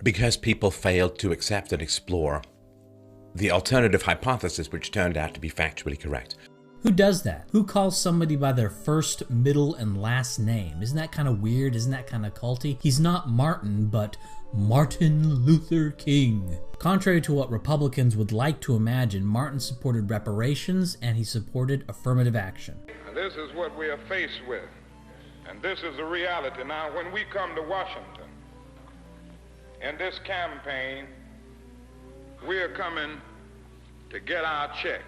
because people failed to accept and explore the alternative hypothesis, which turned out to be factually correct. Who does that? Who calls somebody by their first, middle, and last name? Isn't that kind of weird? Isn't that kind of culty? He's not Martin, but Martin Luther King. Contrary to what Republicans would like to imagine, Martin supported reparations and he supported affirmative action. This is what we are faced with, and this is the reality. Now, when we come to Washington in this campaign, we are coming to get our check.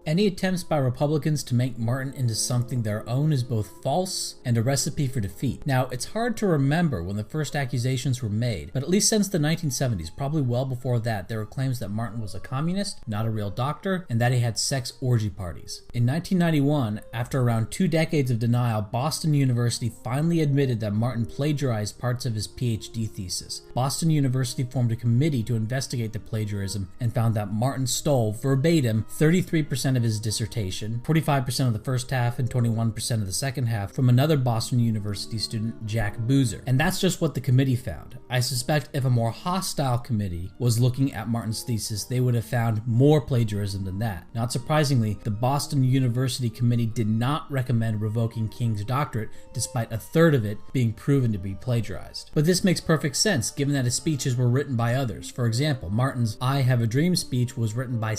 Any attempts by Republicans to make Martin into something their own is both false and a recipe for defeat. Now, it's hard to remember when the first accusations were made, but at least since the 1970s, probably well before that, there were claims that Martin was a communist, not a real doctor, and that he had sex orgy parties. In 1991, after around 2 decades of denial, Boston University finally admitted that Martin plagiarized parts of his PhD thesis. Boston University formed a committee to investigate the plagiarism and found that Martin stole, verbatim, 33% of his dissertation, 45% of the first half, and 21% of the second half from another Boston University student, Jack Boozer. And that's just what the committee found. I suspect if a more hostile committee was looking at Martin's thesis, they would have found more plagiarism than that. Not surprisingly, the Boston University committee did not recommend revoking King's doctorate, despite a third of it being proven to be plagiarized. But this makes perfect sense, given that his speeches were written by others. For example, Martin's I Have a Dream speech was written by